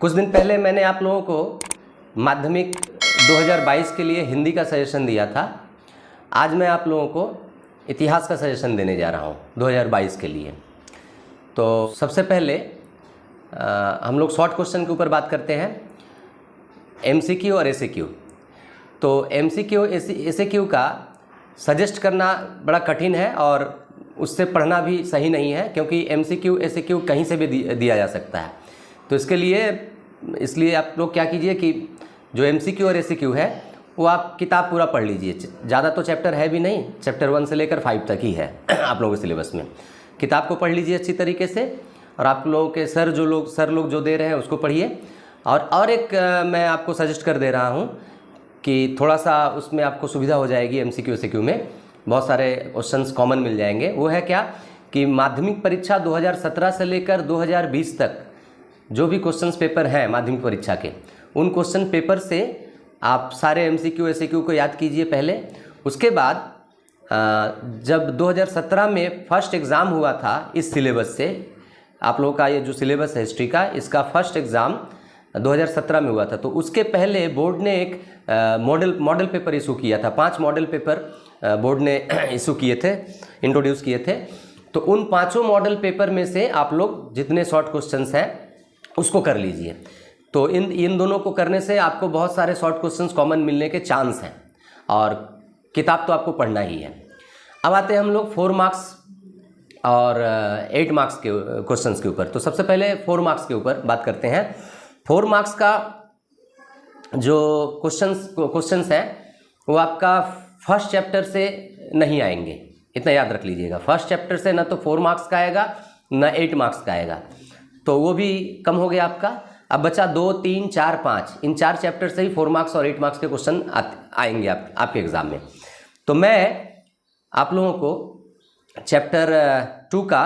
कुछ दिन पहले मैंने आप लोगों को माध्यमिक 2022 के लिए हिंदी का सजेशन दिया था। आज मैं आप लोगों को इतिहास का सजेशन देने जा रहा हूँ 2022 के लिए। तो सबसे पहले हम लोग शॉर्ट क्वेश्चन के ऊपर बात करते हैं, एमसीक्यू और एसएक्यू। तो एमसीक्यू एसएक्यू का सजेस्ट करना बड़ा कठिन है और उससे पढ़ना भी सही नहीं है, क्योंकि एमसीक्यू एसएक्यू कहीं से भी दिया जा सकता है। तो इसलिए आप लोग क्या कीजिए कि जो एमसीक्यू और एसएक्यू है वो आप किताब पूरा पढ़ लीजिए। ज़्यादा तो चैप्टर है भी नहीं, चैप्टर 1 से लेकर 5 तक ही है आप लोगों के सिलेबस में। किताब को पढ़ लीजिए अच्छी तरीके से, और आप लोगों के सर लोग जो दे रहे हैं उसको पढ़िए। और एक मैं आपको सजेस्ट कर दे रहा हूँ कि थोड़ा सा उसमें आपको सुविधा हो जाएगी। एमसीक्यू एसएक्यू में बहुत सारे क्वेश्चंस कॉमन मिल जाएंगे। वो है क्या कि माध्यमिक परीक्षा 2017 से लेकर 2020 तक जो भी क्वेश्चंस पेपर हैं माध्यमिक परीक्षा के, उन क्वेश्चन पेपर से आप सारे एमसीक्यू एसएक्यू को याद कीजिए पहले। उसके बाद जब 2017 में फर्स्ट एग्ज़ाम हुआ था इस सिलेबस से, आप लोगों का ये जो सिलेबस है हिस्ट्री का, इसका फर्स्ट एग्ज़ाम 2017 में हुआ था। तो उसके पहले बोर्ड ने एक मॉडल पेपर इशू किया था। 5 मॉडल पेपर बोर्ड ने इशू किए थे, इंट्रोड्यूस किए थे। तो उन 5 मॉडल पेपर में से आप लोग जितने शॉर्ट क्वेश्चंस हैं उसको कर लीजिए। तो इन दोनों को करने से आपको बहुत सारे शॉर्ट क्वेश्चंस कॉमन मिलने के चांस हैं, और किताब तो आपको पढ़ना ही है। अब आते हैं हम लोग 4 मार्क्स और 8 मार्क्स के क्वेश्चंस के ऊपर। तो सबसे पहले 4 मार्क्स के ऊपर बात करते हैं। 4 मार्क्स का जो क्वेश्चंस है वो आपका फर्स्ट चैप्टर से नहीं आएंगे, इतना याद रख लीजिएगा। फर्स्ट चैप्टर से ना तो 4 मार्क्स का आएगा ना 8 मार्क्स का आएगा, तो वो भी कम हो गया आपका। अब बचा 2, 3, 4, 5, इन 4 चैप्टर से ही 4 मार्क्स और 8 मार्क्स के क्वेश्चन आएंगे आपके एग्ज़ाम में। तो मैं आप लोगों को चैप्टर 2 का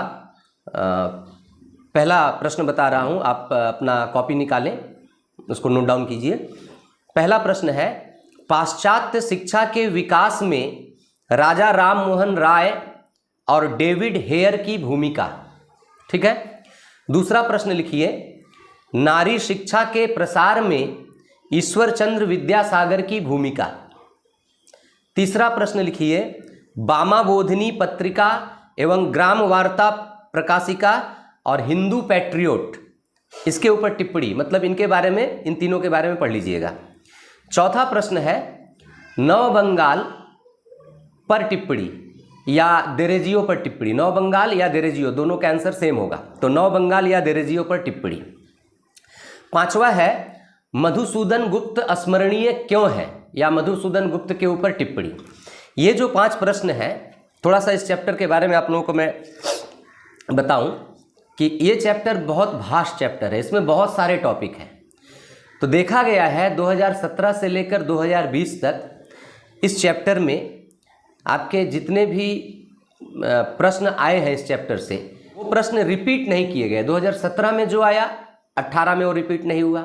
पहला प्रश्न बता रहा हूँ। आप अपना कॉपी निकालें, उसको नोट डाउन कीजिए। पहला प्रश्न है, पाश्चात्य शिक्षा के विकास में राजा राम मोहन राय और डेविड हेयर की भूमिका। ठीक है। दूसरा प्रश्न लिखिए, नारी शिक्षा के प्रसार में ईश्वरचंद्र विद्यासागर की भूमिका। तीसरा प्रश्न लिखिए, वामाबोधिनी पत्रिका एवं ग्राम वार्ता प्रकाशिका और हिंदू पैट्रियोट, इसके ऊपर टिप्पणी, मतलब इनके बारे में, इन तीनों के बारे में पढ़ लीजिएगा। चौथा प्रश्न है, नव बंगाल पर टिप्पणी या देरेजियो पर टिप्पणी। नव बंगाल या देरेजियो, दोनों का आंसर सेम होगा, तो नव बंगाल या देरेजियो पर टिप्पणी। पांचवा है, मधुसूदन गुप्त स्मरणीय क्यों है, या मधुसूदन गुप्त के ऊपर टिप्पणी। ये जो 5 प्रश्न हैं, थोड़ा सा इस चैप्टर के बारे में आप लोगों को मैं बताऊं कि ये चैप्टर बहुत भास्ट चैप्टर है, इसमें बहुत सारे टॉपिक हैं। तो देखा गया है 2017 से लेकर 2020 तक इस चैप्टर में आपके जितने भी प्रश्न आए हैं इस चैप्टर से, वो प्रश्न रिपीट नहीं किए गए। 2017 में जो आया 18 में वो रिपीट नहीं हुआ,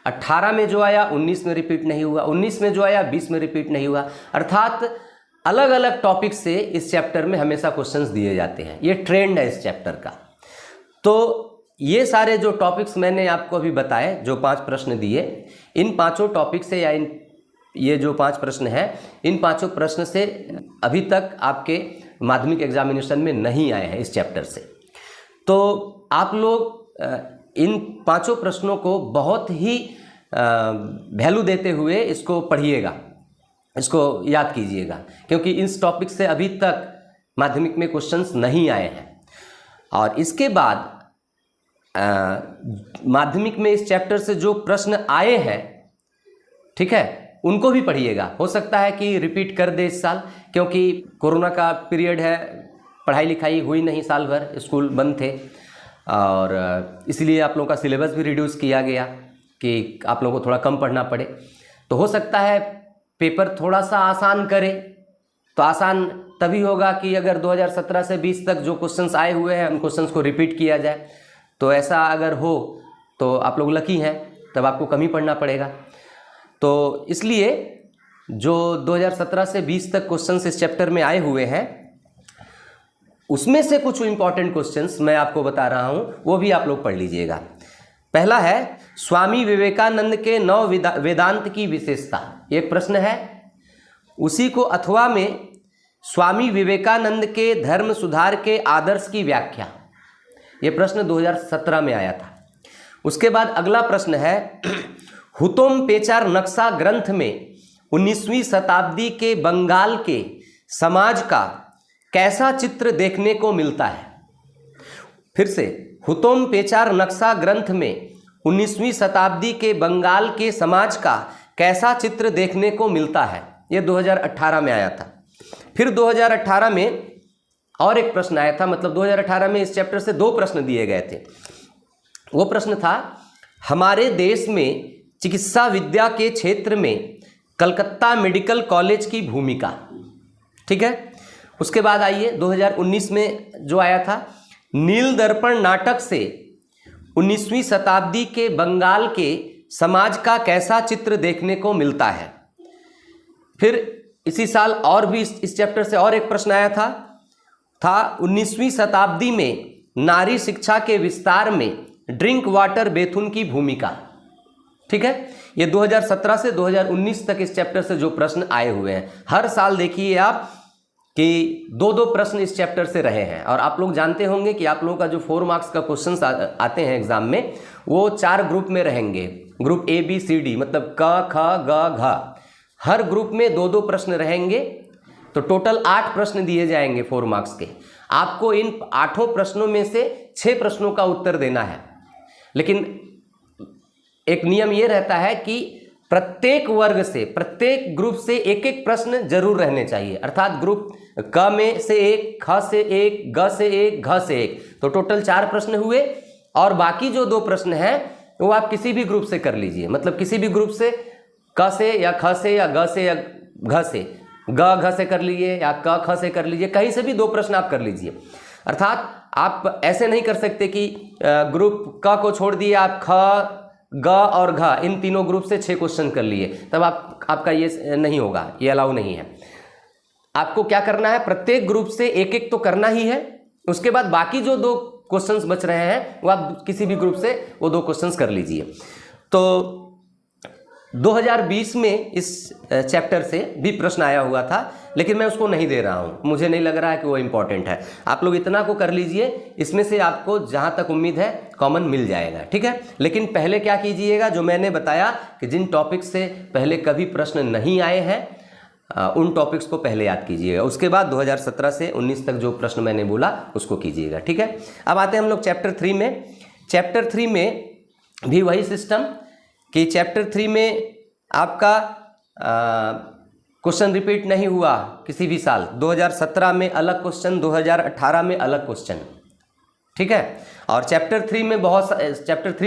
18 में जो आया 19 में रिपीट नहीं हुआ, 19 में जो आया 20 में रिपीट नहीं हुआ। अर्थात अलग अलग टॉपिक से इस चैप्टर में हमेशा क्वेश्चंस दिए जाते हैं, ये ट्रेंड है इस चैप्टर का। तो ये सारे जो टॉपिक्स मैंने आपको अभी बताए, जो 5 प्रश्न दिए, इन 5 टॉपिक से, या ये जो 5 प्रश्न हैं, इन 5 प्रश्न से अभी तक आपके माध्यमिक एग्जामिनेशन में नहीं आए हैं इस चैप्टर से। तो आप लोग इन 5 प्रश्नों को बहुत ही वैल्यू देते हुए इसको पढ़िएगा, इसको याद कीजिएगा, क्योंकि इस टॉपिक से अभी तक माध्यमिक में क्वेश्चंस नहीं आए हैं। और इसके बाद माध्यमिक में इस चैप्टर से जो प्रश्न आए हैं, ठीक है, उनको भी पढ़िएगा। हो सकता है कि रिपीट कर दे इस साल, क्योंकि कोरोना का पीरियड है, पढ़ाई लिखाई हुई नहीं, साल भर स्कूल बंद थे, और इसलिए आप लोगों का सिलेबस भी रिड्यूस किया गया कि आप लोगों को थोड़ा कम पढ़ना पड़े। तो हो सकता है पेपर थोड़ा सा आसान करे, तो आसान तभी होगा कि अगर 2017 से 20 तक जो क्वेश्चंस आए हुए हैं उन क्वेश्चंस को रिपीट किया जाए। तो ऐसा अगर हो तो आप लोग लकी हैं, तब आपको कम ही पढ़ना पड़ेगा। तो इसलिए जो 2017 से 20 तक क्वेश्चंस इस चैप्टर में आए हुए हैं, उसमें से कुछ इंपॉर्टेंट क्वेश्चंस मैं आपको बता रहा हूं, वो भी आप लोग पढ़ लीजिएगा। पहला है स्वामी विवेकानंद के नव वेदांत की विशेषता, एक प्रश्न है। उसी को अथवा में स्वामी विवेकानंद के धर्म सुधार के आदर्श की व्याख्या, ये प्रश्न 2017 में आया था। उसके बाद अगला प्रश्न है हुतोम पेचार नक्शा ग्रंथ में 19वीं शताब्दी के बंगाल के समाज का कैसा चित्र देखने को मिलता है। फिर से, हुतोम पेचार नक्शा ग्रंथ में 19वीं शताब्दी के बंगाल के समाज का कैसा चित्र देखने को मिलता है, ये 2018 में आया था। फिर 2018 में और एक प्रश्न आया था, मतलब 2018 में इस चैप्टर से 2 प्रश्न दिए गए थे। वो प्रश्न था हमारे देश में चिकित्सा विद्या के क्षेत्र में कलकत्ता मेडिकल कॉलेज की भूमिका, ठीक है। उसके बाद आइए 2019 में जो आया था, नील दर्पण नाटक से 19वीं शताब्दी के बंगाल के समाज का कैसा चित्र देखने को मिलता है। फिर इसी साल और भी इस चैप्टर से और एक प्रश्न आया था 19वीं शताब्दी में नारी शिक्षा के विस्तार में ड्रिंक वाटर बेथुन की भूमिका, ठीक है। ये 2017 से 2019 तक इस चैप्टर से जो प्रश्न आए हुए हैं। हर साल देखिए आप कि 2-2 प्रश्न इस चैप्टर से रहे हैं। और आप लोग जानते होंगे कि आप लोगों का जो 4 मार्क्स का क्वेश्चन आते हैं एग्जाम में, वो 4 ग्रुप में रहेंगे। Group A B C D, मतलब क ख ग घ, हर ग्रुप में 2-2 प्रश्न रहेंगे। तो टोटल 8 प्रश्न दिए जाएंगे 4 मार्क्स के। आपको इन 8 प्रश्नों में से 6 प्रश्नों का उत्तर देना है। लेकिन एक नियम ये रहता है कि प्रत्येक वर्ग से, प्रत्येक ग्रुप से एक एक प्रश्न जरूर रहने चाहिए। अर्थात ग्रुप क में से 1, ख से 1, ग से 1, घ से 1, तो टोटल 4 प्रश्न हुए। और बाकी जो 2 प्रश्न हैं वो आप किसी भी ग्रुप से कर लीजिए, मतलब किसी भी ग्रुप से, क से या ख से या ग से या घ से, घ से कर लीजिए या क ख से कर लीजिए, कहीं से भी 2 प्रश्न आप कर लीजिए। अर्थात आप ऐसे नहीं कर सकते कि ग्रुप क को छोड़ दिए आप ख, ग और घ, इन तीनों ग्रुप से 6 क्वेश्चन कर लिए, तब आपका ये नहीं होगा, ये अलाउ नहीं है। आपको क्या करना है, प्रत्येक ग्रुप से एक एक तो करना ही है। उसके बाद बाकी जो 2 क्वेश्चंस बच रहे हैं वो आप किसी भी ग्रुप से वो 2 क्वेश्चंस कर लीजिए। तो 2020 में इस चैप्टर से भी प्रश्न आया हुआ था, लेकिन मैं उसको नहीं दे रहा हूँ, मुझे नहीं लग रहा है कि वो इम्पोर्टेंट है। आप लोग इतना को कर लीजिए, इसमें से आपको जहाँ तक उम्मीद है कॉमन मिल जाएगा, ठीक है। लेकिन पहले क्या कीजिएगा, जो मैंने बताया कि जिन टॉपिक्स से पहले कभी प्रश्न नहीं आए हैं उन टॉपिक्स को पहले याद कीजिएगा। उसके बाद 2017 से 19 तक जो प्रश्न मैंने बोला उसको कीजिएगा, ठीक है। अब आते हैं हम लोग चैप्टर 3 में। चैप्टर 3 में भी वही सिस्टम कि चैप्टर 3 में आपका क्वेश्चन रिपीट नहीं हुआ किसी भी साल। 2017 में अलग क्वेश्चन, 2018 में अलग क्वेश्चन, ठीक है। और चैप्टर 3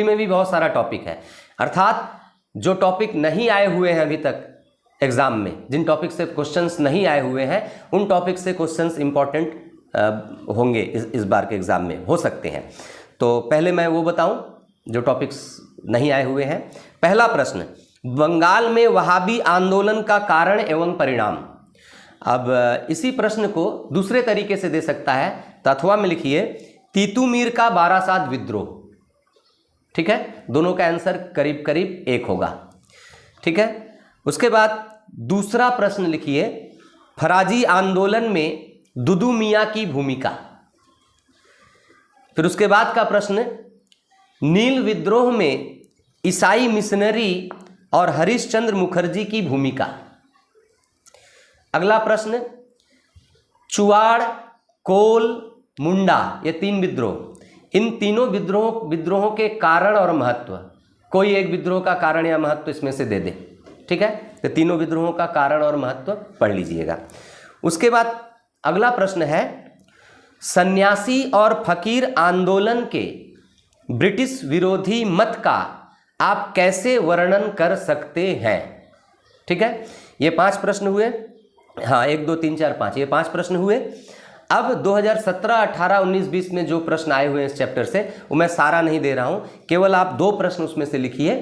में भी बहुत सारा टॉपिक है। अर्थात जो टॉपिक नहीं आए हुए हैं अभी तक एग्जाम में, जिन टॉपिक से क्वेश्चंस नहीं आए हुए हैं, उन टॉपिक से क्वेश्चंस इंपॉर्टेंट होंगे इस बार के एग्जाम में, हो सकते हैं। तो पहले मैं वो बताऊं जो टॉपिक्स नहीं आए हुए हैं। पहला प्रश्न, बंगाल में वहाबी आंदोलन का कारण एवं परिणाम। अब इसी प्रश्न को दूसरे तरीके से दे सकता है, तथवा में लिखिए तीतुमीर का बारासात विद्रोह, ठीक है। दोनों का आंसर करीब करीब एक होगा, ठीक है। उसके बाद दूसरा प्रश्न लिखिए फराजी आंदोलन में दुदू मियां की भूमिका। फिर उसके बाद का प्रश्न, नील विद्रोह में ईसाई मिशनरी और हरिश्चंद्र मुखर्जी की भूमिका। अगला प्रश्न, चुवाड़, कोल, मुंडा, ये 3 विद्रोह, इन तीनों विद्रोहों के कारण और महत्व। कोई एक विद्रोह का कारण या महत्व इसमें से दे दे, ठीक है। तो तीनों विद्रोहों का कारण और महत्व पढ़ लीजिएगा। उसके बाद अगला प्रश्न है, सन्यासी और फकीर आंदोलन के ब्रिटिश विरोधी मत का आप कैसे वर्णन कर सकते हैं, ठीक है। ये 5 प्रश्न हुए, हाँ 1 2 3 4 5, ये 5 प्रश्न हुए। अब 2017, 18, 19, 20 में जो प्रश्न आए हुए हैं इस चैप्टर से, वो मैं सारा नहीं दे रहा हूं, केवल आप 2 प्रश्न उसमें से लिखिए।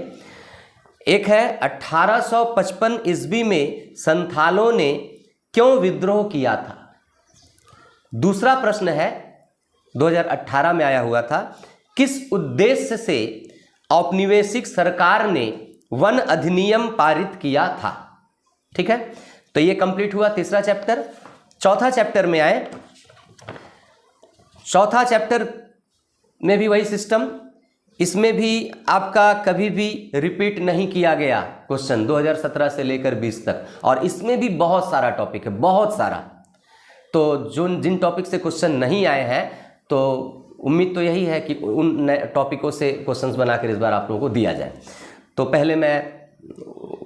एक है 1855 ईस्वी में संथालों ने क्यों विद्रोह किया था। दूसरा प्रश्न है 2018 में आया हुआ था, किस उद्देश्य से औपनिवेशिक सरकार ने वन अधिनियम पारित किया था। ठीक है, तो ये कंप्लीट हुआ तीसरा चैप्टर। चौथा चैप्टर में आए। चौथा चैप्टर में भी वही सिस्टम, इसमें भी आपका कभी भी रिपीट नहीं किया गया क्वेश्चन 2017 से लेकर 20 तक, और इसमें भी बहुत सारा टॉपिक है, बहुत सारा। तो जिन टॉपिक से क्वेश्चन नहीं आए हैं, तो उम्मीद तो यही है कि उन टॉपिकों से क्वेश्चंस बनाकर इस बार आप लोगों को दिया जाए। तो पहले मैं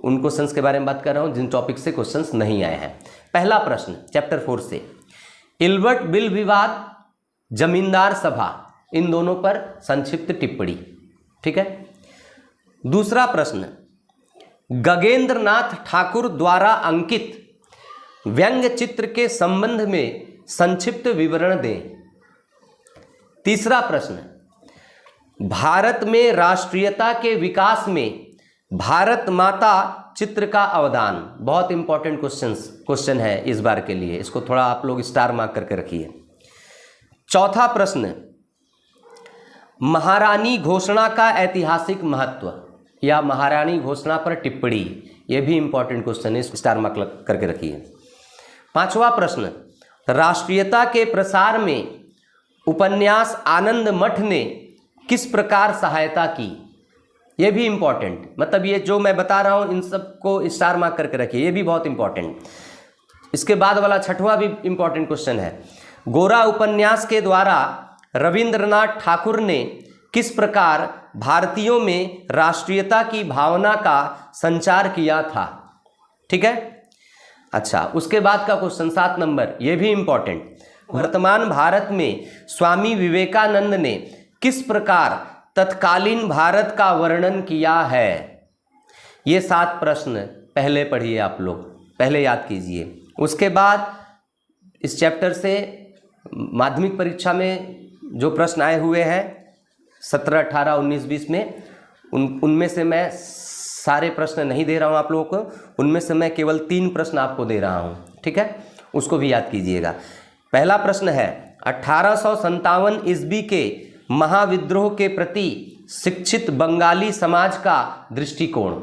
उन क्वेश्चंस के बारे में बात कर रहा हूं जिन टॉपिक से क्वेश्चंस नहीं आए हैं। पहला प्रश्न चैप्टर 4 से, इल्बर्ट बिल विवाद, जमींदार सभा, इन दोनों पर संक्षिप्त टिप्पणी। ठीक है। दूसरा प्रश्न, गगेंद्र नाथ ठाकुर द्वारा अंकित व्यंग्य चित्र के संबंध में संक्षिप्त विवरण दें। तीसरा प्रश्न, भारत में राष्ट्रीयता के विकास में भारत माता चित्र का अवदान। बहुत इंपॉर्टेंट क्वेश्चन है इस बार के लिए, इसको थोड़ा आप लोग स्टार मार्क करके रखिए। चौथा प्रश्न, महारानी घोषणा का ऐतिहासिक महत्व या महारानी घोषणा पर टिप्पणी, यह भी इंपॉर्टेंट क्वेश्चन है, स्टार मार्क करके रखिए। पांचवा प्रश्न, राष्ट्रीयता के प्रसार में उपन्यास आनंद मठ ने किस प्रकार सहायता की, यह भी इंपॉर्टेंट, मतलब ये जो मैं बता रहा हूं इन सबको स्टार मार्क करके रखिए, यह भी बहुत इंपॉर्टेंट। इसके बाद वाला छठवां भी इंपॉर्टेंट क्वेश्चन है, गोरा उपन्यास के द्वारा रविंद्रनाथ ठाकुर ने किस प्रकार भारतीयों में राष्ट्रीयता की भावना का संचार किया था। ठीक है। अच्छा, उसके बाद का क्वेश्चन 7 नंबर, यह भी इंपॉर्टेंट, वर्तमान भारत में स्वामी विवेकानंद ने किस प्रकार तत्कालीन भारत का वर्णन किया है। ये 7 प्रश्न पहले पढ़िए आप लोग, पहले याद कीजिए। उसके बाद इस चैप्टर से माध्यमिक परीक्षा में जो प्रश्न आए हुए हैं 17, 18, 19, 20 में, उनमें से मैं सारे प्रश्न नहीं दे रहा हूं आप लोगों को, उनमें से मैं केवल 3 प्रश्न आपको दे रहा हूं। ठीक है, उसको भी याद कीजिएगा। पहला प्रश्न है, 1857 ईस्वी के महाविद्रोह के प्रति शिक्षित बंगाली समाज का दृष्टिकोण।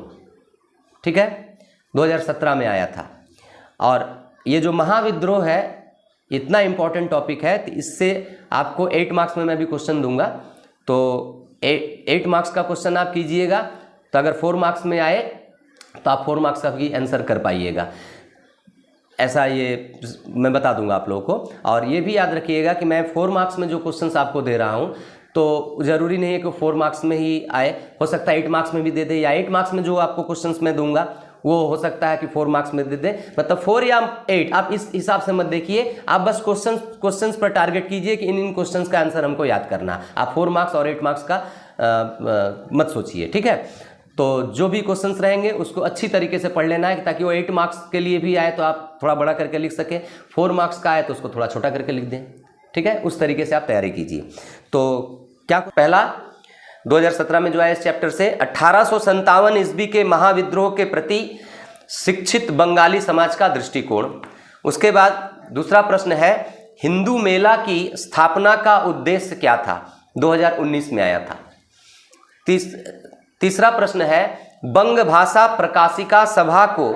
ठीक है, 2017 में आया था। और ये जो महाविद्रोह है इतना इंपॉर्टेंट टॉपिक है, तो इससे आपको 8 मार्क्स में मैं भी क्वेश्चन दूंगा, तो 8 मार्क्स का क्वेश्चन आप कीजिएगा। तो अगर 4 मार्क्स में आए तो आप 4 मार्क्स का भी आंसर कर पाइएगा, ऐसा ये मैं बता दूंगा आप लोगों को। और ये भी याद रखिएगा कि मैं 4 मार्क्स में जो क्वेश्चंस आपको दे रहा हूं, तो ज़रूरी नहीं है कि 4 मार्क्स में ही आए, हो सकता है 8 मार्क्स में भी दे दे, या 8 मार्क्स में जो आपको क्वेश्चंस मैं दूंगा वो हो सकता है कि 4 मार्क्स में दे दे, मतलब 4 या 8, आप इस हिसाब से मत देखिए, आप बस क्वेश्चंस पर टारगेट कीजिए कि इन क्वेश्चंस का आंसर हमको याद करना। आप 4 मार्क्स और 8 मार्क्स का मत सोचिए। ठीक है, तो जो भी क्वेश्चंस रहेंगे उसको अच्छी तरीके से पढ़ लेना है, ताकि वो 8 मार्क्स के लिए भी आए तो आप थोड़ा बड़ा करके लिख सकें, 4 मार्क्स का आए तो उसको थोड़ा छोटा करके लिख दें। ठीक है, उस तरीके से आप तैयारी कीजिए। तो क्या पहला 2017 में जो है इस चैप्टर से 1857 ईस्वी के महाविद्रोह के प्रति शिक्षित बंगाली समाज का दृष्टिकोण। उसके बाद दूसरा प्रश्न है, हिंदू मेला की स्थापना का उद्देश्य क्या था, 2019 में आया था। तीसरा प्रश्न है, बंग भाषा प्रकाशिका सभा को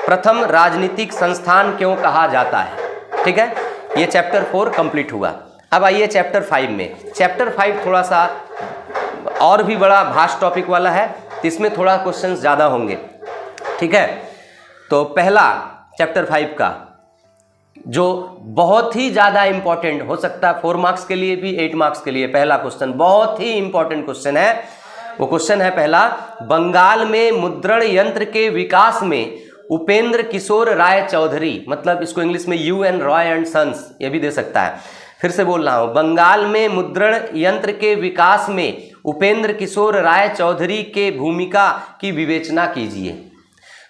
प्रथम राजनीतिक संस्थान क्यों कहा जाता है। ठीक है, ये चैप्टर 4 कंप्लीट हुआ। अब आइए चैप्टर 5 में। चैप्टर 5 थोड़ा सा और भी बड़ा भास्ट टॉपिक वाला है, तो इसमें थोड़ा क्वेश्चंस ज़्यादा होंगे। ठीक है, तो पहला चैप्टर 5 का जो बहुत ही ज़्यादा इंपॉर्टेंट हो सकता है 4 मार्क्स के लिए भी 8 मार्क्स के लिए, पहला क्वेश्चन बहुत ही इंपॉर्टेंट क्वेश्चन है। वो क्वेश्चन है पहला, बंगाल में मुद्रण यंत्र के विकास में उपेंद्र किशोर राय चौधरी, मतलब इसको इंग्लिश में UN रॉय एंड सन्स ये भी दे सकता है। फिर से बोल रहा हूं, बंगाल में मुद्रण यंत्र के विकास में उपेंद्र किशोर राय चौधरी के भूमिका की विवेचना कीजिए।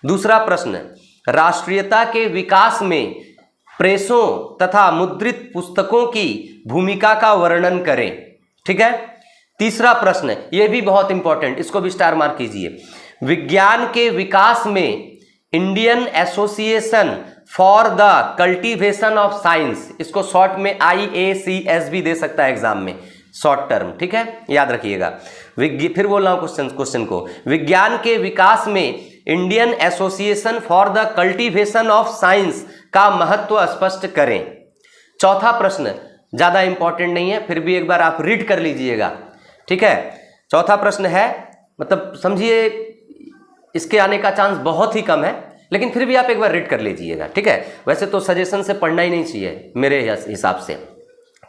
दूसरा प्रश्न, राष्ट्रीयता के विकास में प्रेसों तथा मुद्रित पुस्तकों की भूमिका का वर्णन करें। ठीक है। तीसरा प्रश्न, यह भी बहुत इंपॉर्टेंट, इसको भी स्टार मार्क कीजिए, विज्ञान के विकास में Indian association for the cultivation of science, इसको शॉर्ट में IACS भी दे सकता है एग्जाम में, शॉर्ट टर्म, ठीक है, याद रखिएगा। फिर बोल रहा हूँ क्वेश्चन को, विज्ञान के विकास में Indian association for the cultivation of science का महत्व स्पष्ट करें। चौथा प्रश्न ज्यादा इंपॉर्टेंट नहीं है, फिर भी एक बार आप रीड कर लीजिएगा, ठीक है। चौथा प्रश्न है, मतलब समझिए इसके आने का चांस बहुत ही कम है, लेकिन फिर भी आप एक बार रीड कर लीजिएगा, ठीक है। वैसे तो सजेशन से पढ़ना ही नहीं चाहिए मेरे हिसाब से,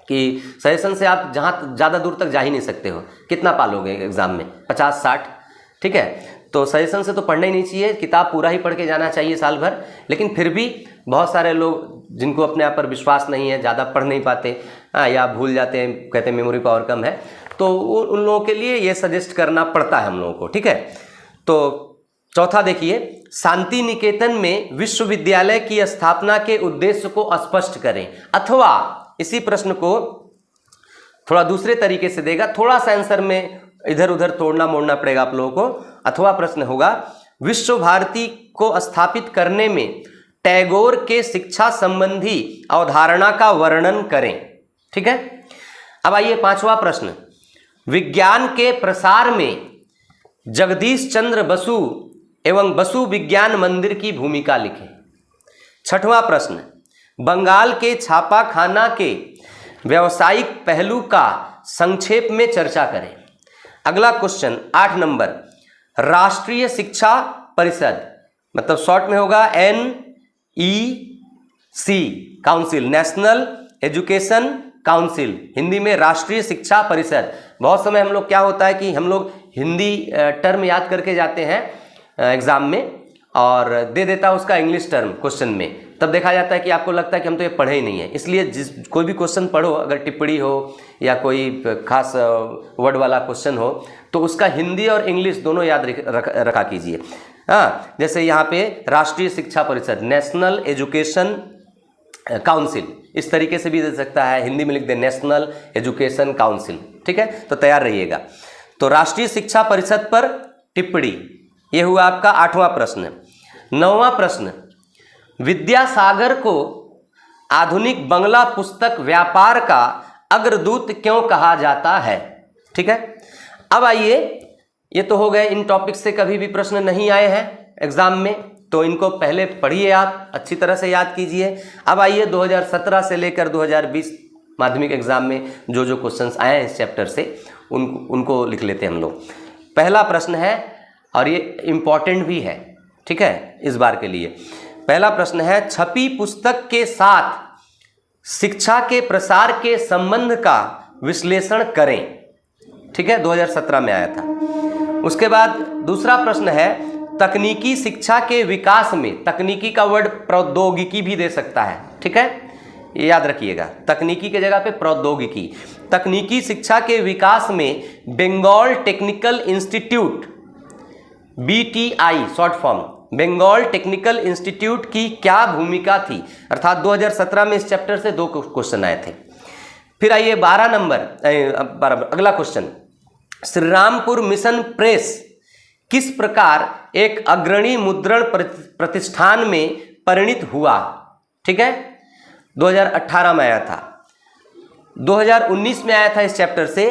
कि सजेशन से आप जहाँ ज़्यादा दूर तक जा ही नहीं सकते हो, कितना पालोगे एग्जाम में, 50-60, ठीक है। तो सजेशन से तो पढ़ना ही नहीं चाहिए, किताब पूरा ही पढ़ के जाना चाहिए साल भर। लेकिन फिर भी बहुत सारे लोग जिनको अपने आप पर विश्वास नहीं है, ज़्यादा पढ़ नहीं पाते, या भूल जाते हैं, कहते हैं मेमोरी पावर कम है, तो उन लोगों के लिए ये सजेस्ट करना पड़ता है हम लोगों को, ठीक है। तो चौथा देखिए, शांति निकेतन में विश्वविद्यालय की स्थापना के उद्देश्य को स्पष्ट करें, अथवा इसी प्रश्न को थोड़ा दूसरे तरीके से देगा, थोड़ा सा आंसर में इधर उधर तोड़ना मोड़ना पड़ेगा आप लोगों को। अथवा प्रश्न होगा, विश्व भारती को स्थापित करने में टैगोर के शिक्षा संबंधी अवधारणा का वर्णन करें, ठीक है। अब आइए पांचवा प्रश्न, विज्ञान के प्रसार में जगदीश चंद्र बसु एवं बसु विज्ञान मंदिर की भूमिका लिखें। छठवां प्रश्न, बंगाल के छापाखाना के व्यावसायिक पहलू का संक्षेप में चर्चा करें। अगला क्वेश्चन 8 नंबर, राष्ट्रीय शिक्षा परिषद, मतलब शॉर्ट में होगा NEC council, national education council, Hindi में राष्ट्रीय शिक्षा परिषद। बहुत समय हम लोग क्या होता है कि हम लोग हिंदी टर्म याद करके जाते हैं एग्जाम में, और दे देता है उसका इंग्लिश टर्म क्वेश्चन में, तब देखा जाता है कि आपको लगता है कि हम तो ये पढ़े ही नहीं है। इसलिए कोई भी क्वेश्चन पढ़ो, अगर टिप्पणी हो या कोई खास वर्ड वाला क्वेश्चन हो, तो उसका हिंदी और इंग्लिश दोनों याद रखा कीजिए। हाँ, जैसे यहाँ पे राष्ट्रीय शिक्षा परिषद, नेशनल एजुकेशन काउंसिल, इस तरीके से भी दे सकता है, हिंदी में लिख दे नेशनल एजुकेशन काउंसिल, ठीक है। तो तैयार रहिएगा। तो राष्ट्रीय शिक्षा परिषद पर टिप्पणी, ये हुआ आपका 8वां प्रश्न। 9वां प्रश्न, विद्यासागर को आधुनिक बंगला पुस्तक व्यापार का अग्रदूत क्यों कहा जाता है, ठीक है। अब आइए, ये तो हो गए, इन टॉपिक से कभी भी प्रश्न नहीं आए हैं एग्जाम में, तो इनको पहले पढ़िए, आप अच्छी तरह से याद कीजिए। अब आइए 2017 से लेकर 2020 माध्यमिक एग्जाम में जो जो क्वेश्चंस आए हैं इस चैप्टर से उनको लिख लेते हैं हम लोग। पहला प्रश्न है, और ये इम्पॉर्टेंट भी है, ठीक है, इस बार के लिए। पहला प्रश्न है, छपी पुस्तक के साथ शिक्षा के प्रसार के संबंध का विश्लेषण करें, ठीक है, 2017 में आया था। उसके बाद दूसरा प्रश्न है, तकनीकी शिक्षा के विकास में, तकनीकी का वर्ड प्रौद्योगिकी भी दे सकता है, ठीक है, ये याद रखिएगा, तकनीकी के जगह पे प्रौद्योगिकी। तकनीकी शिक्षा के विकास में Bengal technical institute, BTI short form, Bengal technical institute की क्या भूमिका थी, अर्थात 2017 में इस चैप्टर से 2 क्वेश्चन आए थे। फिर आइए 12 नंबर, अगला क्वेश्चन, श्रीरामपुर मिशन प्रेस किस प्रकार एक अग्रणी मुद्रण प्रतिष्ठान में परिणित हुआ, ठीक है, 2018 में आया था। 2019 में आया था इस चैप्टर से,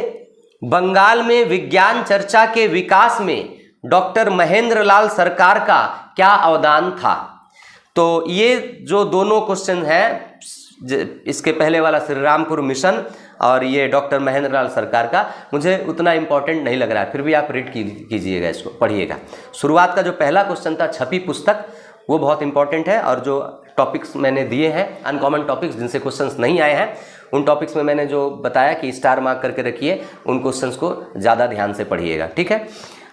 बंगाल में विज्ञान चर्चा के विकास में डॉक्टर महेंद्र लाल सरकार का क्या अवदान था। तो ये जो दोनों क्वेश्चन हैं, इसके पहले वाला श्रीरामपुर मिशन और ये डॉक्टर महेंद्र लाल सरकार का, मुझे उतना इंपॉर्टेंट नहीं लग रहा है, फिर भी आप रीड कीजिएगा, इसको पढ़िएगा। शुरुआत का जो पहला क्वेश्चन था छपी पुस्तक, वो बहुत इंपॉर्टेंट है, और जो टॉपिक्स मैंने दिए हैं अनकॉमन टॉपिक्स जिनसे क्वेश्चंस नहीं आए हैं, उन टॉपिक्स में मैंने जो बताया कि स्टार मार्क करके रखिए, उन क्वेश्चंस को ज़्यादा ध्यान से पढ़िएगा, ठीक है।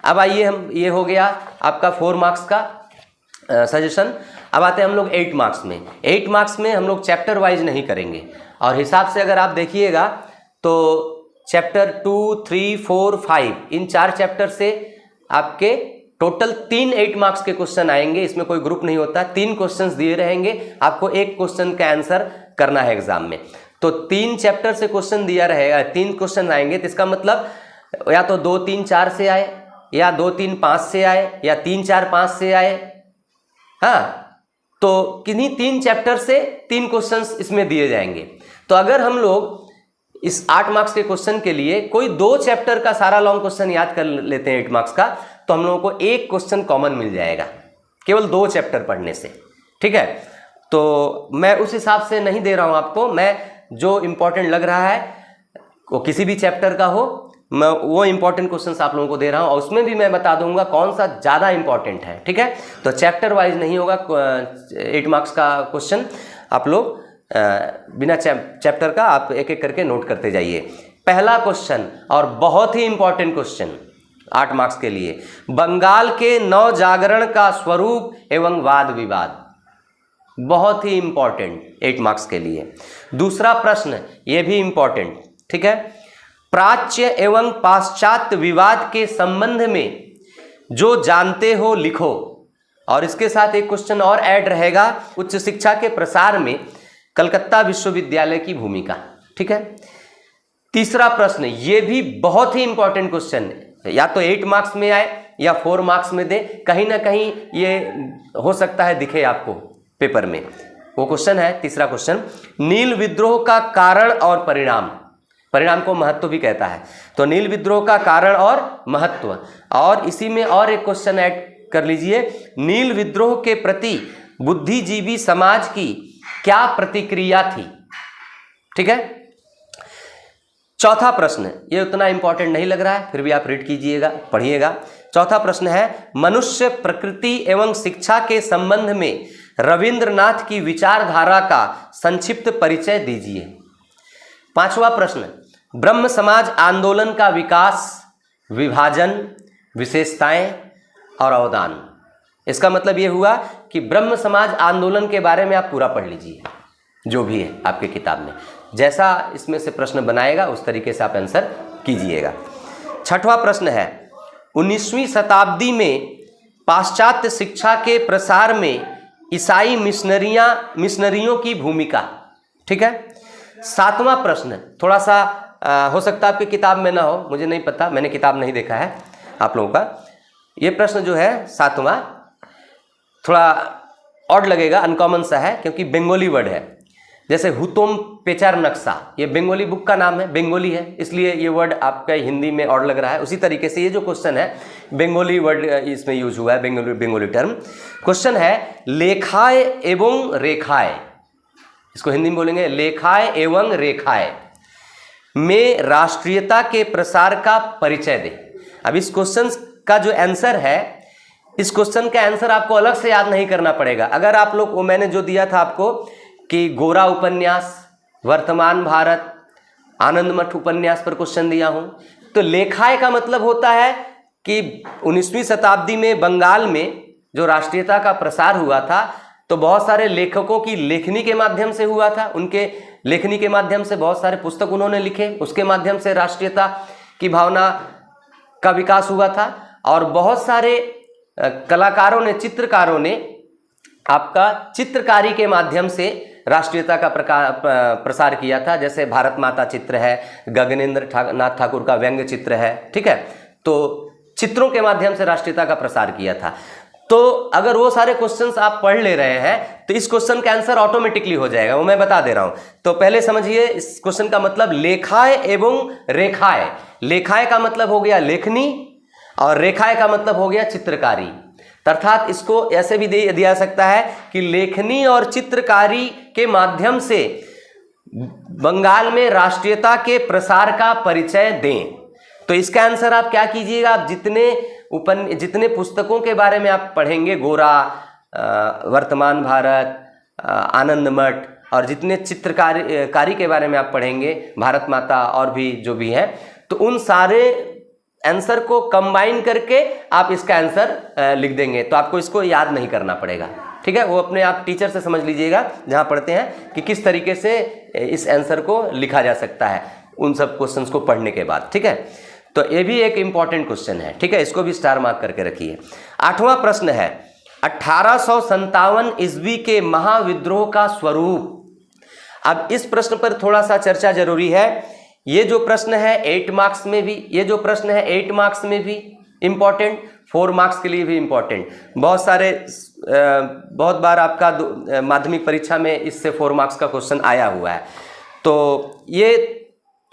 अब आइए, हम ये हो गया आपका 4 मार्क्स का सजेशन। अब आते हैं हम लोग 8 मार्क्स में। 8 मार्क्स में हम लोग चैप्टर वाइज नहीं करेंगे, और हिसाब से अगर आप देखिएगा तो चैप्टर 2, 3, 4, 5 इन 4 चैप्टर से आपके टोटल 3 8 मार्क्स के क्वेश्चन आएंगे। इसमें कोई ग्रुप नहीं होता, 3 क्वेश्चंस दिए रहेंगे, आपको 1 क्वेश्चन का आंसर करना है एग्जाम में। तो 3 चैप्टर से क्वेश्चन दिया रहेगा, 3 क्वेश्चन आएंगे, तो इसका मतलब या तो 2, 3, 4 से आए, या 2, 3, 5 से आए, या 3, 4, 5 से आए। हाँ, तो किन्हीं 3 चैप्टर से 3 क्वेश्चंस इसमें दिए जाएंगे। तो अगर हम लोग इस 8 मार्क्स के क्वेश्चन के लिए कोई 2 चैप्टर का सारा लॉन्ग क्वेश्चन याद कर लेते हैं 8 मार्क्स का, तो हम लोगों को एक क्वेश्चन कॉमन मिल जाएगा केवल 2 चैप्टर पढ़ने से, ठीक है। तो मैं उस हिसाब से नहीं दे रहा हूं आपको, मैं जो इंपॉर्टेंट लग रहा है वो किसी भी चैप्टर का हो, मैं वो इंपॉर्टेंट क्वेश्चंस आप लोगों को दे रहा हूं, और उसमें भी मैं बता दूंगा कौन सा ज़्यादा इंपॉर्टेंट है, ठीक है। तो चैप्टर वाइज नहीं होगा 8 मार्क्स का क्वेश्चन, आप लोग बिना चैप्टर का आप एक एक करके नोट करते जाइए। पहला क्वेश्चन और बहुत ही इंपॉर्टेंट क्वेश्चन 8 मार्क्स के लिए, बंगाल के नव जागरण का स्वरूप एवं वाद विवाद, बहुत ही इंपॉर्टेंट 8 मार्क्स के लिए। दूसरा प्रश्न ये भी इंपॉर्टेंट, ठीक है, प्राच्य एवं पाश्चात्य विवाद के संबंध में जो जानते हो लिखो, और इसके साथ एक क्वेश्चन और ऐड रहेगा, उच्च शिक्षा के प्रसार में कलकत्ता विश्वविद्यालय की भूमिका, ठीक है। तीसरा प्रश्न ये भी बहुत ही इंपॉर्टेंट क्वेश्चन है, या तो 8 मार्क्स में आए या 4 मार्क्स में दे, कहीं ना कहीं ये हो सकता है दिखे आपको पेपर में। वो क्वेश्चन है तीसरा क्वेश्चन, नील विद्रोह का कारण और परिणाम, परिणाम को महत्व भी कहता है, तो नील विद्रोह का कारण और महत्व, और इसी में और एक क्वेश्चन ऐड कर लीजिए, नील विद्रोह के प्रति बुद्धिजीवी समाज की क्या प्रतिक्रिया थी, ठीक है। चौथा प्रश्न ये उतना इंपॉर्टेंट नहीं लग रहा है, फिर भी आप रीड कीजिएगा, पढ़िएगा। चौथा प्रश्न है, मनुष्य प्रकृति एवं शिक्षा के संबंध में रविंद्रनाथ की विचारधारा का संक्षिप्त परिचय दीजिए। पांचवा प्रश्न, ब्रह्म समाज आंदोलन का विकास, विभाजन, विशेषताएं और अवदान। इसका मतलब ये हुआ कि ब्रह्म समाज आंदोलन के बारे में आप पूरा पढ़ लीजिए, जो भी है आपके किताब में, जैसा इसमें से प्रश्न बनाएगा उस तरीके से आप आंसर कीजिएगा। छठवां प्रश्न है, 19वीं शताब्दी में पाश्चात्य शिक्षा के प्रसार में ईसाई मिशनरियों की भूमिका, ठीक है। सातवां प्रश्न थोड़ा सा हो सकता है आपकी किताब में ना हो, मुझे नहीं पता, मैंने किताब नहीं देखा है आप लोगों का। ये प्रश्न जो है सातवां थोड़ा ऑड लगेगा, अनकॉमन सा है, क्योंकि बंगाली वर्ड है, जैसे हुतोम पेचार नक्शा, ये बंगाली बुक का नाम है, बंगाली है, इसलिए ये वर्ड आपका हिंदी में ऑड लग रहा है। उसी तरीके से ये जो क्वेश्चन है बंगाली वर्ड इसमें यूज हुआ है, बंगाली टर्म। क्वेश्चन है, लेखाए एवं रेखाए, इसको हिंदी में बोलेंगे लेखाए एवं रेखाए में राष्ट्रीयता के प्रसार का परिचय दे। अब इस क्वेश्चन का जो आंसर है, इस क्वेश्चन का आंसर आपको अलग से याद नहीं करना पड़ेगा। अगर आप लोग, वो मैंने जो दिया था आपको कि गोरा उपन्यास, वर्तमान भारत, आनंद मठ उपन्यास पर क्वेश्चन दिया हूं, तो लेखाए का मतलब होता है कि 19वीं शताब्दी में बंगाल में जो राष्ट्रीयता का प्रसार हुआ था, तो बहुत सारे लेखकों की लेखनी के माध्यम से हुआ था, उनके लेखनी के माध्यम से बहुत सारे पुस्तक उन्होंने लिखे, उसके माध्यम से राष्ट्रीयता की भावना का विकास हुआ था। और बहुत सारे कलाकारों ने, चित्रकारों ने आपका चित्रकारी के माध्यम से राष्ट्रीयता का प्रसार किया था, जैसे भारत माता चित्र है, गगनेंद्र नाथ ठाकुर का व्यंग्य चित्र है, ठीक है। तो चित्रों के माध्यम से राष्ट्रीयता का प्रसार किया था। तो अगर वो सारे क्वेश्चंस आप पढ़ ले रहे हैं तो इस क्वेश्चन का आंसर ऑटोमेटिकली हो जाएगा, वो मैं बता दे रहा हूं। तो पहले समझिए इस क्वेश्चन का मतलब, लेखाए एवं रेखाए। लेखाए का मतलब हो गया लेखनी और रेखाए का मतलब हो गया चित्रकारी। अर्थात इसको ऐसे भी दिया सकता है कि लेखनी और चित्रकारी के माध्यम से बंगाल में राष्ट्रीयता के प्रसार का परिचय दें। तो इसका आंसर आप क्या कीजिएगा, आप जितने पुस्तकों के बारे में आप पढ़ेंगे, गोरा, वर्तमान भारत, आनंद मठ, और जितने चित्रकारी के बारे में आप पढ़ेंगे, भारत माता और भी जो भी है, तो उन सारे आंसर को कंबाइन करके आप इसका आंसर लिख देंगे। तो आपको इसको याद नहीं करना पड़ेगा, ठीक है। वो अपने आप टीचर से समझ लीजिएगा जहां पढ़ते हैं कि किस तरीके से इस आंसर को लिखा जा सकता है उन सब क्वेश्चंस को पढ़ने के बाद, ठीक है। तो ये भी एक इंपॉर्टेंट क्वेश्चन है, ठीक है, इसको भी स्टार मार्क करके रखिए। 8वां प्रश्न है, 1857 ईस्वी के महाविद्रोह का स्वरूप। अब इस प्रश्न पर थोड़ा सा चर्चा जरूरी है। ये जो प्रश्न है 8 मार्क्स में भी, ये जो प्रश्न है 8 मार्क्स में भी इंपॉर्टेंट, 4 मार्क्स के लिए भी इंपॉर्टेंट। बहुत बार आपका माध्यमिक परीक्षा में इससे 4 मार्क्स का क्वेश्चन आया हुआ है। तो ये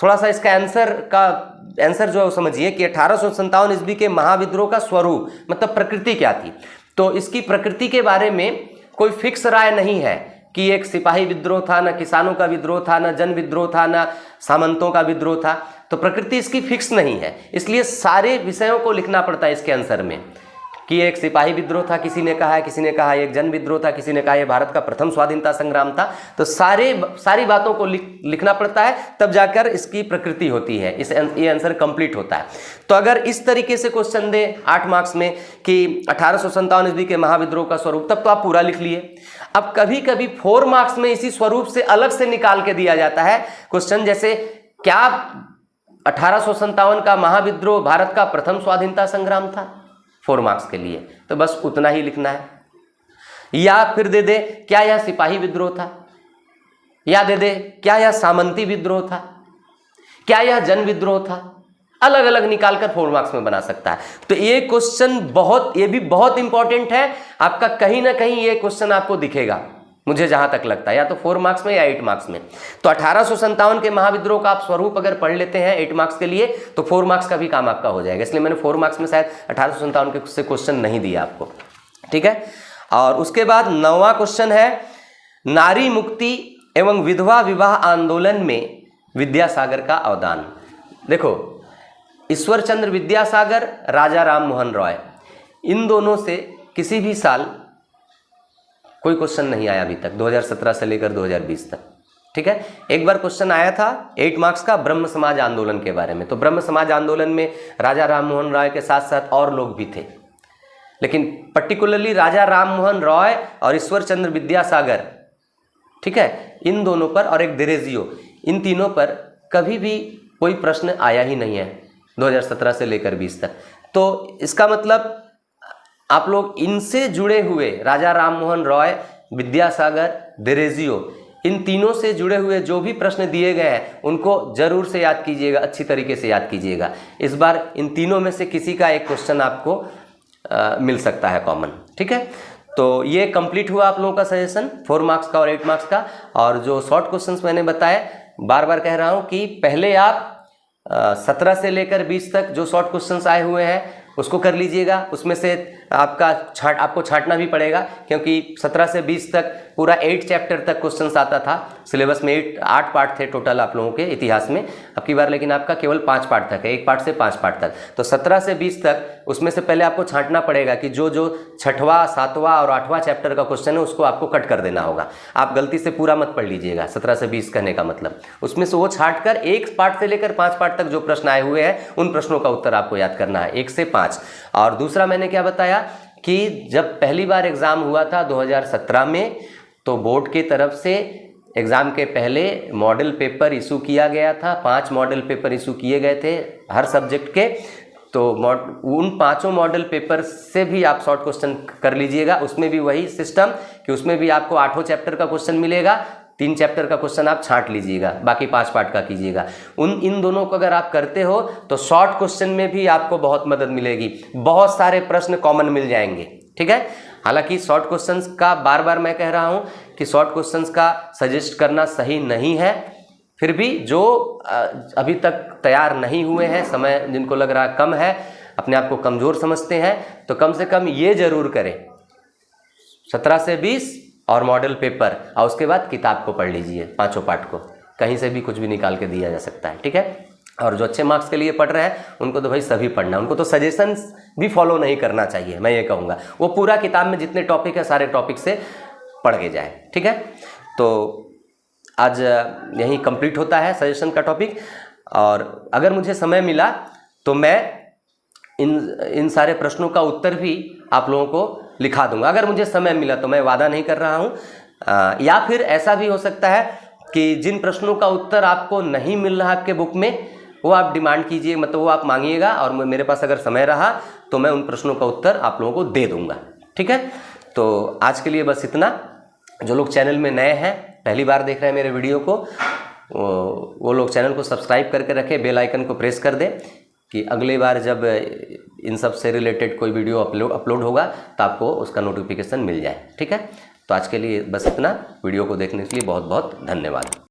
थोड़ा सा इसका आंसर जो है वो समझिए कि 1857 ईस्वी के महाविद्रोह का स्वरूप मतलब प्रकृति क्या थी। तो इसकी प्रकृति के बारे में कोई फिक्स राय नहीं है कि एक सिपाही विद्रोह था, ना किसानों का विद्रोह था, ना जन विद्रोह था, ना सामंतों का विद्रोह था। तो प्रकृति इसकी फिक्स नहीं है, इसलिए सारे विषयों को लिखना पड़ता है इसके आंसर में कि एक सिपाही विद्रोह था, किसी ने कहा है, किसी ने कहा एक जन विद्रोह था, किसी ने कहा ये भारत का प्रथम स्वाधीनता संग्राम था। तो सारी बातों को लिखना पड़ता है, तब जाकर इसकी प्रकृति होती है, ये आंसर कंप्लीट होता है। तो अगर इस तरीके से क्वेश्चन दे 8 मार्क्स में कि 1857 ईस्वी के महाविद्रोह का स्वरूप, तब तो आप पूरा लिख लिए। अब कभी कभी 4 मार्क्स में इसी स्वरूप से अलग से निकाल के दिया जाता है क्वेश्चन, जैसे क्या 1857 का महाविद्रोह भारत का प्रथम स्वाधीनता संग्राम था, 4 मार्क्स के लिए, तो बस उतना ही लिखना है। या फिर दे दे क्या यह सिपाही विद्रोह था, या दे दे क्या यह सामंती विद्रोह था, क्या यह जन विद्रोह था, अलग अलग निकालकर 4 मार्क्स में बना सकता है। तो ये क्वेश्चन ये भी बहुत इंपॉर्टेंट है आपका, कहीं ना कहीं ये क्वेश्चन आपको दिखेगा, मुझे जहां तक लगता है, या तो 4 मार्क्स में या 8 मार्क्स में। तो 1857 के महाविद्रोह का आप स्वरूप अगर पढ़ लेते हैं 8 मार्क्स के लिए, तो 4 मार्क्स का भी काम आपका हो जाएगा। इसलिए मैंने 4 मार्क्स में शायद 1857 के से क्वेश्चन नहीं दिया आपको, ठीक है। और उसके बाद 9वां क्वेश्चन है, नारी मुक्ति एवं विधवा विवाह आंदोलन में विद्यासागर का अवदान। देखो, ईश्वर चंद्र विद्यासागर, राजा राम मोहन रॉय, इन दोनों से किसी भी साल कोई क्वेश्चन नहीं आया अभी तक, 2017 से लेकर 2020 तक, ठीक है। एक बार क्वेश्चन आया था 8 मार्क्स का ब्रह्म समाज आंदोलन के बारे में। तो ब्रह्म समाज आंदोलन में राजा राम मोहन रॉय के साथ साथ और लोग भी थे, लेकिन पर्टिकुलरली राजा राम मोहन रॉय और ईश्वर चंद्र विद्यासागर, ठीक है, इन दोनों पर, और एक देरेजियो, इन तीनों पर कभी भी कोई प्रश्न आया ही नहीं है 2017 से लेकर 20 तक। तो इसका मतलब आप लोग इनसे जुड़े हुए, राजा राम मोहन रॉय, विद्यासागर, देरेजियो, इन तीनों से जुड़े हुए जो भी प्रश्न दिए गए हैं उनको जरूर से याद कीजिएगा, अच्छी तरीके से याद कीजिएगा। इस बार इन तीनों में से किसी का एक क्वेश्चन आपको मिल सकता है कॉमन, ठीक है। तो ये कंप्लीट हुआ आप लोगों का सजेशन 4 मार्क्स का और 8 मार्क्स का। और जो शॉर्ट क्वेश्चंस मैंने बताए, बार बार कह रहा हूँ कि पहले आप 17 से लेकर 20 तक जो शॉर्ट क्वेश्चंस आए हुए हैं उसको कर लीजिएगा। उसमें से आपको छांटना भी पड़ेगा, क्योंकि 17 से 20 तक पूरा 8 चैप्टर तक क्वेश्चंस आता था। सिलेबस में 8 पार्ट थे टोटल आप लोगों के इतिहास में, अब की बार लेकिन आपका केवल 5 पार्ट तक है, 1 पार्ट से 5 पार्ट तक। तो 17 से 20 तक उसमें से पहले आपको छांटना पड़ेगा कि जो 6वां, 7वां और 8वां चैप्टर का क्वेश्चन है उसको आपको कट कर देना होगा। आप गलती से पूरा मत पढ़ लीजिएगा 17 से 20 कहने का मतलब, उसमें से वो छांट कर 1 पार्ट से लेकर 5 पार्ट तक जो प्रश्न आए हुए हैं उन प्रश्नों का उत्तर आपको याद करना है 1 से 5। और दूसरा मैंने क्या बताया कि जब पहली बार एग्ज़ाम हुआ था 2017 में, तो बोर्ड की तरफ से एग्ज़ाम के पहले मॉडल पेपर इशू किया गया था। 5 मॉडल पेपर इशू किए गए थे हर सब्जेक्ट के। तो उन 5 मॉडल पेपर से भी आप शॉर्ट क्वेश्चन कर लीजिएगा। उसमें भी वही सिस्टम कि उसमें भी आपको 8 चैप्टर का क्वेश्चन मिलेगा, 3 चैप्टर का क्वेश्चन आप छांट लीजिएगा, बाकी 5 पार्ट का कीजिएगा। इन दोनों को अगर आप करते हो तो शॉर्ट क्वेश्चन में भी आपको बहुत मदद मिलेगी, बहुत सारे प्रश्न कॉमन मिल जाएंगे, ठीक है। हालांकि शॉर्ट क्वेश्चंस का बार बार मैं कह रहा हूं कि शॉर्ट क्वेश्चंस का सजेस्ट करना सही नहीं है, फिर भी जो अभी तक तैयार नहीं हुए हैं, समय जिनको लग रहा कम है, अपने आप को कमज़ोर समझते हैं, तो कम से कम ये जरूर करें 17 से 20 और मॉडल पेपर, और उसके बाद किताब को पढ़ लीजिए 5 पार्ट को, कहीं से भी कुछ भी निकाल के दिया जा सकता है, ठीक है। और जो अच्छे मार्क्स के लिए पढ़ रहे हैं उनको तो भाई सभी पढ़ना, उनको तो सजेशंस भी फॉलो नहीं करना चाहिए, मैं ये कहूँगा। वो पूरा किताब में जितने टॉपिक है सारे टॉपिक से पढ़ के जाए, ठीक है। तो आज यहीं कंप्लीट होता है सजेशन का टॉपिक, और अगर मुझे समय मिला तो मैं इन सारे प्रश्नों का उत्तर भी आप लोगों को लिखा दूंगा, अगर मुझे समय मिला तो। मैं वादा नहीं कर रहा हूँ। या फिर ऐसा भी हो सकता है कि जिन प्रश्नों का उत्तर आपको नहीं मिल रहा आपके बुक में, वो आप डिमांड कीजिए, मतलब वो आप मांगिएगा, और मेरे पास अगर समय रहा तो मैं उन प्रश्नों का उत्तर आप लोगों को दे दूंगा, ठीक है। तो आज के लिए बस इतना। जो लोग चैनल में नए हैं, पहली बार देख रहे हैं मेरे वीडियो को, वो लोग चैनल को सब्सक्राइब करके रखें, बेल आइकन को प्रेस कर दें कि अगली बार जब इन सब से रिलेटेड कोई वीडियो अपलोड होगा तो आपको उसका नोटिफिकेशन मिल जाए, ठीक है। तो आज के लिए बस इतना। वीडियो को देखने के लिए बहुत बहुत धन्यवाद।